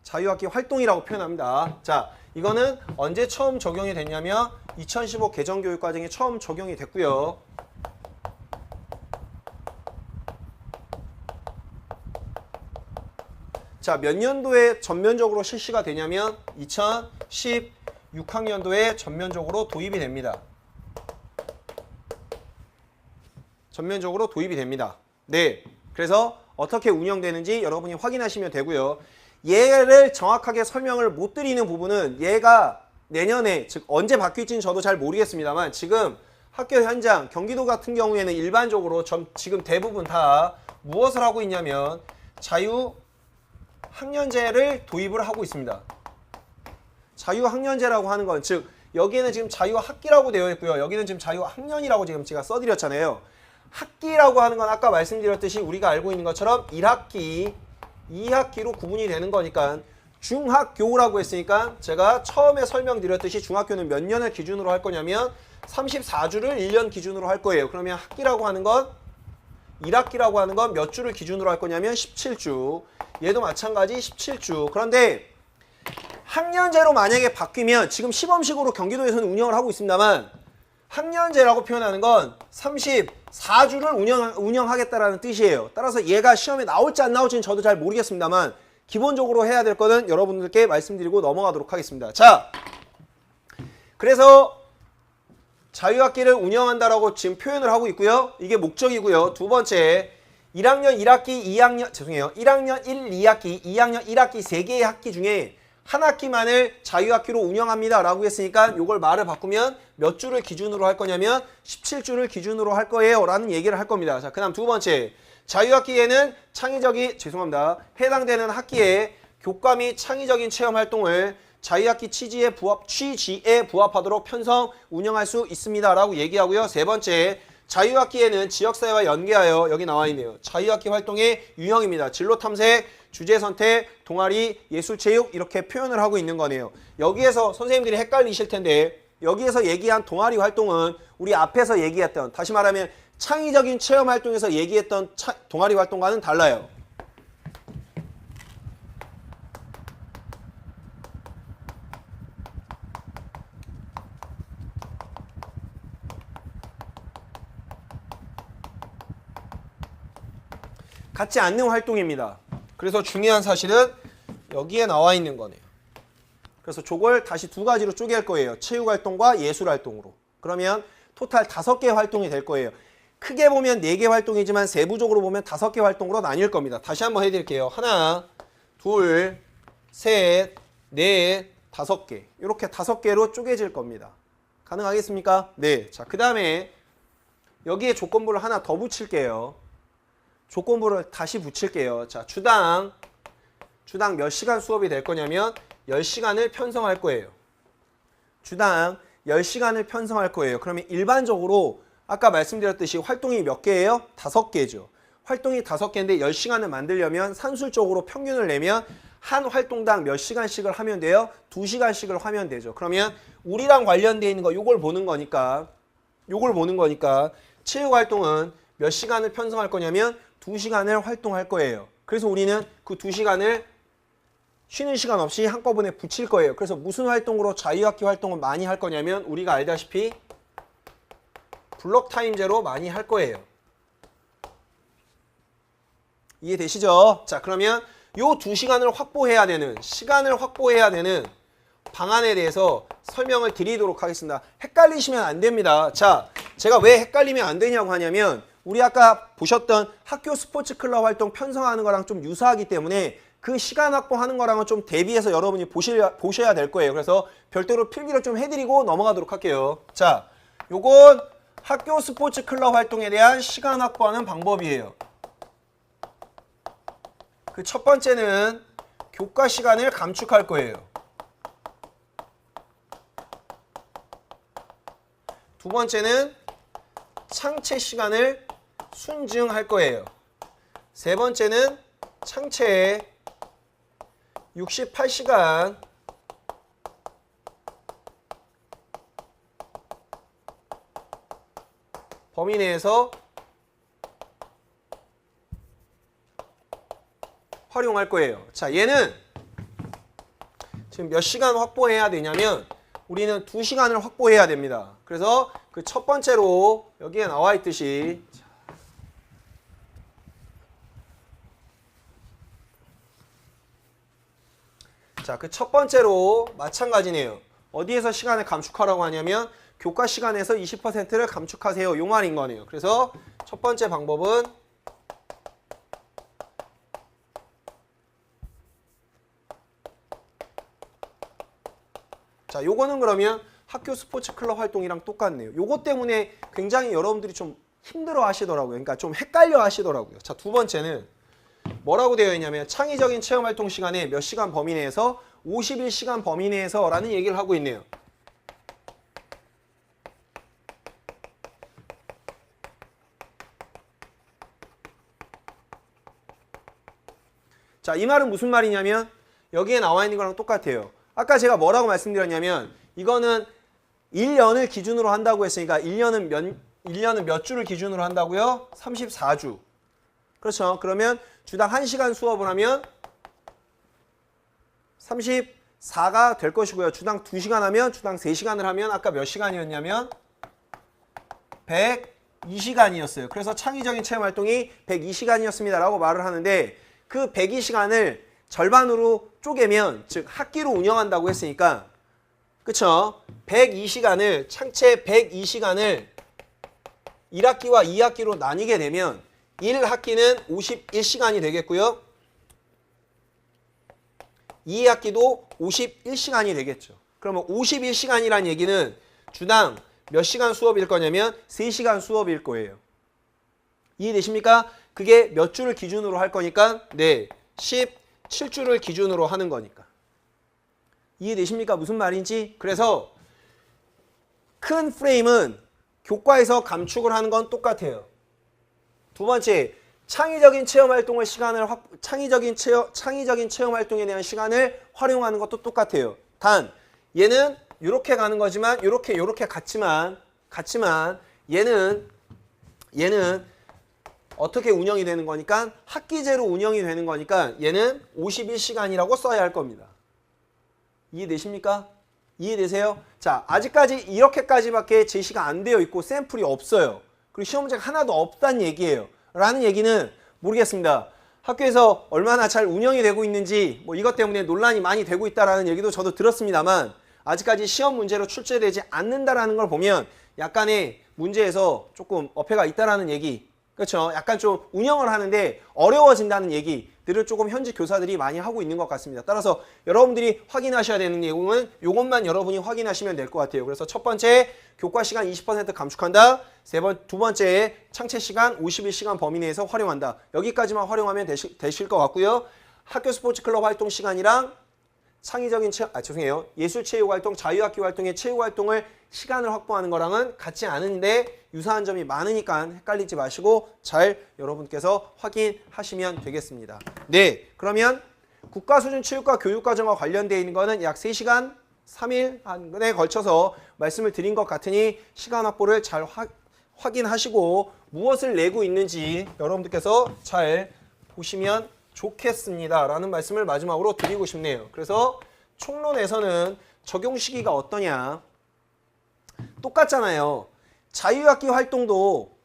자유학기 활동이라고 표현합니다. 자, 이거는 언제 처음 적용이 됐냐면 2015 개정교육과정에 처음 적용이 됐고요. 자, 몇 년도에 전면적으로 실시가 되냐면 2016학년도에 전면적으로 도입이 됩니다. 전면적으로 도입이 됩니다. 네, 그래서 어떻게 운영되는지 여러분이 확인하시면 되고요. 얘를 정확하게 설명을 못 드리는 부분은 얘가 내년에, 즉 언제 바뀔지는 저도 잘 모르겠습니다만 지금 학교 현장, 경기도 같은 경우에는 일반적으로 지금 대부분 다 무엇을 하고 있냐면 자유학년제를 도입을 하고 있습니다. 자유학년제라고 하는 건, 즉 여기에는 지금 자유학기라고 되어 있고요. 여기는 지금 자유학년이라고 지금 제가 써드렸잖아요. 학기라고 하는 건 아까 말씀드렸듯이 우리가 알고 있는 것처럼 1학기, 2학기로 구분이 되는 거니까 중학교라고 했으니까 제가 처음에 설명드렸듯이 중학교는 몇 년을 기준으로 할 거냐면 34주를 1년 기준으로 할 거예요. 그러면 학기라고 하는 건 1학기라고 하는 건 몇 주를 기준으로 할 거냐면 17주. 얘도 마찬가지 17주. 그런데 학년제로 만약에 바뀌면 지금 시범식으로 경기도에서는 운영을 하고 있습니다만 학년제라고 표현하는 건 34주를 운영하겠다라는 뜻이에요. 따라서 얘가 시험에 나올지 안 나올지는 저도 잘 모르겠습니다만 기본적으로 해야 될 거는 여러분들께 말씀드리고 넘어가도록 하겠습니다. 자, 그래서 자유학기를 운영한다라고 지금 표현을 하고 있고요. 이게 목적이고요. 두 번째, 1학년 1학기, 1학년 1, 2학기, 2학년 1학기 3개의 학기 중에 한 학기만을 자유학기로 운영합니다 라고 했으니까 이걸 말을 바꾸면 몇 주를 기준으로 할 거냐면 17주를 기준으로 할 거예요 라는 얘기를 할 겁니다. 자, 그 다음 두 번째, 자유학기에는 해당되는 학기에 교과 및 창의적인 체험활동을 자유학기 취지에 부합하도록 편성, 운영할 수 있습니다 라고 얘기하고요. 세 번째, 자유학기에는 지역사회와 연계하여, 여기 나와 있네요. 자유학기 활동의 유형입니다. 진로 탐색, 주제 선택, 동아리, 예술체육 이렇게 표현을 하고 있는 거네요. 여기에서 선생님들이 헷갈리실 텐데 여기에서 얘기한 동아리 활동은 우리 앞에서 얘기했던, 다시 말하면 창의적인 체험 활동에서 얘기했던 동아리 활동과는 달라요. 같지 않는 활동입니다. 그래서 중요한 사실은 여기에 나와 있는 거네요. 그래서 저걸 다시 두 가지로 쪼개할 거예요. 체육활동과 예술활동으로. 그러면 토탈 5개 활동이 될 거예요. 크게 보면 4개 활동이지만 세부적으로 보면 5개 활동으로 나뉠 겁니다. 다시 한번 해드릴게요. 하나, 둘, 셋, 넷, 5개. 이렇게 5개로 쪼개질 겁니다. 가능하겠습니까? 네. 자, 그 다음에 여기에 조건부를 하나 더 붙일게요. 조건부를 다시 붙일게요. 자, 주당 몇 시간 수업이 될 거냐면 10시간을 편성할 거예요. 주당 10시간을 편성할 거예요. 그러면 일반적으로 아까 말씀드렸듯이 활동이 몇 개예요? 5개죠. 활동이 5개인데 10시간을 만들려면 산술적으로 평균을 내면 한 활동당 몇 시간씩을 하면 돼요? 2시간씩을 하면 되죠. 그러면 우리랑 관련되어 있는 거 요걸 보는 거니까 체육활동은 몇 시간을 편성할 거냐면 2시간을 활동할 거예요. 그래서 우리는 그 2시간을 쉬는 시간 없이 한꺼번에 붙일 거예요. 그래서 무슨 활동으로 자유학기 활동을 많이 할 거냐면 우리가 알다시피 블록타임제로 많이 할 거예요. 이해되시죠? 자, 그러면 요 2시간을 시간을 확보해야 되는 방안에 대해서 설명을 드리도록 하겠습니다. 헷갈리시면 안 됩니다. 자, 제가 왜 헷갈리면 안 되냐고 하냐면 우리 아까 보셨던 학교 스포츠 클럽 활동 편성하는 거랑 좀 유사하기 때문에 그 시간 확보하는 거랑은 좀 대비해서 여러분이 보셔야 될 거예요. 그래서 별도로 필기를 좀 해드리고 넘어가도록 할게요. 자, 요건 학교 스포츠 클럽 활동에 대한 시간 확보하는 방법이에요. 그 첫 번째는 교과 시간을 감축할 거예요. 두 번째는 창체 시간을 순증할 거예요. 세 번째는 창체에 68시간 범위 내에서 활용할 거예요. 자, 얘는 지금 몇 시간 확보해야 되냐면 우리는 2시간을 확보해야 됩니다. 그래서 그 첫 번째로 여기에 나와 있듯이 자, 그 첫 번째로 마찬가지네요. 어디에서 시간을 감축하라고 하냐면 교과 시간에서 20%를 감축하세요. 요 말인 거네요. 그래서 첫 번째 방법은 자, 요거는 그러면 학교 스포츠 클럽 활동이랑 똑같네요. 요거 때문에 굉장히 여러분들이 좀 힘들어 하시더라고요. 그러니까 좀 헷갈려 하시더라고요. 자, 두 번째는 뭐라고 되어 있냐면 창의적인 체험 활동 시간에 몇 시간 범위 내에서 51시간 범위 내에서 라는 얘기를 하고 있네요. 자, 이 말은 무슨 말이냐면 여기에 나와 있는 거랑 똑같아요. 아까 제가 뭐라고 말씀드렸냐면 이거는 1년을 기준으로 한다고 했으니까 1년은 몇 주를 기준으로 한다고요? 34주. 그렇죠. 그러면 주당 1시간 수업을 하면 34가 될 것이고요. 주당 2시간 하면 주당 3시간을 하면 아까 몇 시간이었냐면 102시간이었어요. 그래서 창의적인 체험 활동이 102시간이었습니다. 라고 말을 하는데 그 102시간을 절반으로 쪼개면 즉 학기로 운영한다고 했으니까 그쵸? 102시간을 창체 102시간을 1학기와 2학기로 나뉘게 되면 1학기는 51시간이 되겠고요. 2학기도 51시간이 되겠죠. 그러면 51시간이란 얘기는 주당 몇 시간 수업일 거냐면 3시간 수업일 거예요. 이해되십니까? 그게 몇 주를 기준으로 할 거니까 네, 17주를 기준으로 하는 거니까. 이해되십니까? 무슨 말인지? 그래서 큰 프레임은 교과에서 감축을 하는 건 똑같아요. 두 번째, 창의적인 체험 활동을 창의적인 체험 활동에 대한 시간을 활용하는 것도 똑같아요. 단 얘는 이렇게 가는 거지만 이렇게 같지만 얘는 어떻게 운영이 되는 거니까 학기제로 운영이 되는 거니까 얘는 51시간이라고 써야 할 겁니다. 이해되십니까? 이해되세요? 자, 아직까지 이렇게까지밖에 제시가 안 되어 있고 샘플이 없어요. 그리고 시험 문제가 하나도 없다는 얘기예요. 라는 얘기는 모르겠습니다. 학교에서 얼마나 잘 운영이 되고 있는지 뭐 이것 때문에 논란이 많이 되고 있다라는 얘기도 저도 들었습니다만 아직까지 시험 문제로 출제되지 않는다라는 걸 보면 약간의 문제에서 조금 어폐가 있다라는 얘기, 그렇죠? 약간 좀 운영을 하는데 어려워진다는 얘기들을 조금 현지 교사들이 많이 하고 있는 것 같습니다. 따라서 여러분들이 확인하셔야 되는 내용은 이것만 여러분이 확인하시면 될 것 같아요. 그래서 첫 번째, 교과 시간 20% 감축한다. 두 번째, 창체 시간 51시간 범위 내에서 활용한다. 여기까지만 활용하면 되실 것 같고요. 학교 스포츠 클럽 활동 시간이랑 창의적인 예술체육 활동, 자유학기 활동의 체육 활동을 시간을 확보하는 거랑은 같지 않은데 유사한 점이 많으니까 헷갈리지 마시고 잘 여러분께서 확인하시면 되겠습니다. 네, 그러면 국가수준 체육과 교육과정과 관련되어 있는 거는 약 3시간 3일에 걸쳐서 말씀을 드린 것 같으니 시간 확보를 잘 확인하시고 무엇을 내고 있는지 여러분들께서 잘 보시면 좋겠습니다. 라는 말씀을 마지막으로 드리고 싶네요. 그래서 총론에서는 적용 시기가 어떠냐? 똑같잖아요. 자유학기 활동도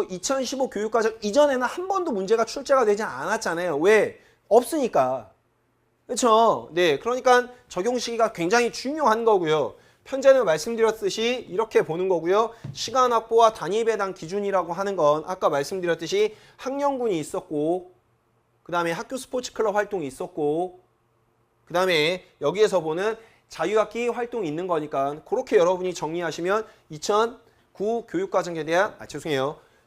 2015 교육과정 이전에는 한 번도 문제가 출제가 되지 않았잖아요. 왜? 없으니까. 그렇죠? 네, 그러니까 적용 시기가 굉장히 중요한 거고요. 현재는 말씀드렸듯이 이렇게 보는 거고요. 시간 확보와 단위 배당 기준이라고 하는 건 아까 말씀드렸듯이 학령군이 있었고 그 다음에 학교 스포츠 클럽 활동이 있었고 그 다음에 여기에서 보는 자유학기 활동이 있는 거니까 그렇게 여러분이 정리하시면 2009 교육과정에 대한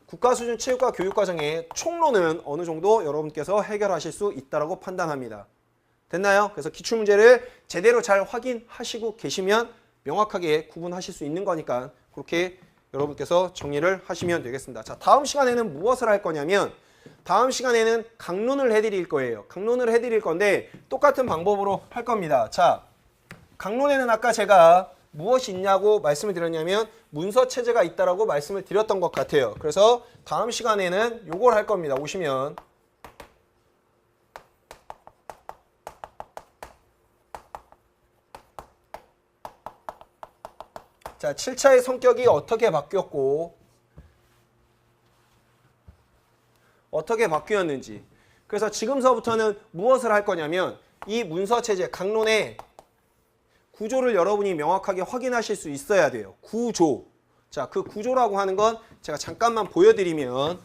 국가수준 체육과 교육과정의 총론은 어느 정도 여러분께서 해결하실 수 있다고 판단합니다. 됐나요? 그래서 기출문제를 제대로 잘 확인하시고 계시면 명확하게 구분하실 수 있는 거니까 그렇게 여러분께서 정리를 하시면 되겠습니다. 자, 다음 시간에는 무엇을 할 거냐면 다음 시간에는 강론을 해드릴 거예요. 강론을 해드릴 건데 똑같은 방법으로 할 겁니다. 자, 강론에는 아까 제가 무엇이 있냐고 말씀을 드렸냐면 문서 체제가 있다라고 말씀을 드렸던 것 같아요. 그래서 다음 시간에는 요걸 할 겁니다. 오시면 자, 7차의 성격이 어떻게 바뀌었고 어떻게 바뀌었는지. 그래서 지금서부터는 무엇을 할 거냐면 이 문서체제, 강론의 구조를 여러분이 명확하게 확인하실 수 있어야 돼요. 구조. 자, 그 구조라고 하는 건 제가 잠깐만 보여드리면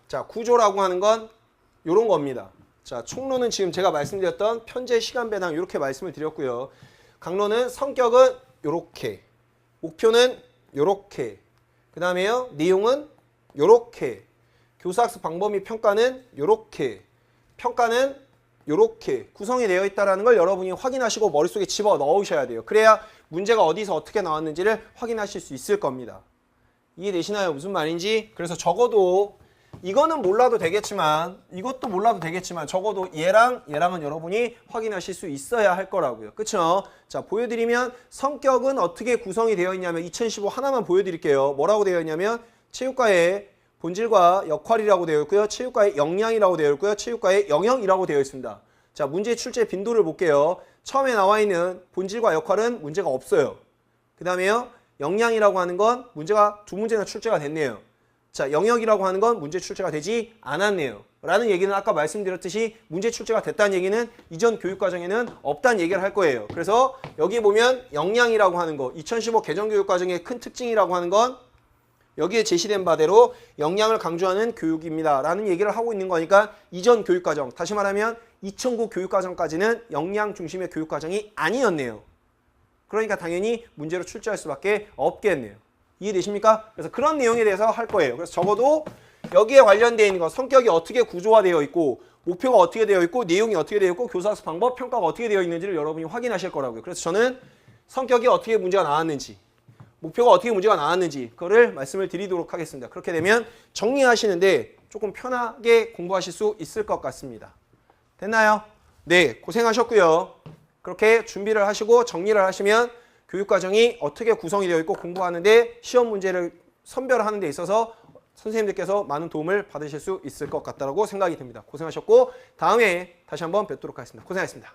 자, 구조라고 하는 건 이런 겁니다. 자, 총론은 지금 제가 말씀드렸던 편제 시간 배당 이렇게 말씀을 드렸고요. 강론은 성격은 이렇게, 목표는 이렇게, 그 다음에요 내용은 이렇게, 교사학습 방법 및 평가는 이렇게, 평가는 이렇게 구성이 되어 있다는 걸 여러분이 확인하시고 머릿속에 집어 넣으셔야 돼요. 그래야 문제가 어디서 어떻게 나왔는지를 확인하실 수 있을 겁니다. 이해되시나요? 무슨 말인지? 그래서 적어도 이거는 몰라도 되겠지만 이것도 몰라도 되겠지만 적어도 얘랑은 여러분이 확인하실 수 있어야 할 거라고요. 그쵸? 자, 보여드리면 성격은 어떻게 구성이 되어 있냐면 2015 하나만 보여드릴게요. 뭐라고 되어 있냐면 체육과의 본질과 역할이라고 되어 있고요. 체육과의 역량이라고 되어 있고요. 체육과의 영역이라고 되어 있습니다. 자, 문제 출제 빈도를 볼게요. 처음에 나와 있는 본질과 역할은 문제가 없어요. 그 다음에요. 역량이라고 하는 건 문제가 2문제나 출제가 됐네요. 자, 영역이라고 하는 건 문제 출제가 되지 않았네요. 라는 얘기는 아까 말씀드렸듯이 문제 출제가 됐다는 얘기는 이전 교육과정에는 없다는 얘기를 할 거예요. 그래서 여기 보면 역량이라고 하는 거, 2015 개정교육과정의 큰 특징이라고 하는 건 여기에 제시된 바대로 역량을 강조하는 교육입니다. 라는 얘기를 하고 있는 거니까 이전 교육과정, 다시 말하면 2009 교육과정까지는 역량 중심의 교육과정이 아니었네요. 그러니까 당연히 문제로 출제할 수밖에 없겠네요. 이해되십니까? 그래서 그런 내용에 대해서 할 거예요. 그래서 적어도 여기에 관련되어 있는 거, 성격이 어떻게 구조화되어 있고 목표가 어떻게 되어 있고 내용이 어떻게 되어 있고 교사학습 방법, 평가가 어떻게 되어 있는지를 여러분이 확인하실 거라고요. 그래서 저는 성격이 어떻게 문제가 나왔는지, 목표가 어떻게 문제가 나왔는지 그거를 말씀을 드리도록 하겠습니다. 그렇게 되면 정리하시는데 조금 편하게 공부하실 수 있을 것 같습니다. 됐나요? 네, 고생하셨고요. 그렇게 준비를 하시고 정리를 하시면 교육과정이 어떻게 구성이 되어 있고 공부하는데 시험 문제를 선별하는 데 있어서 선생님들께서 많은 도움을 받으실 수 있을 것 같다고 생각이 듭니다. 고생하셨고 다음에 다시 한번 뵙도록 하겠습니다. 고생하셨습니다.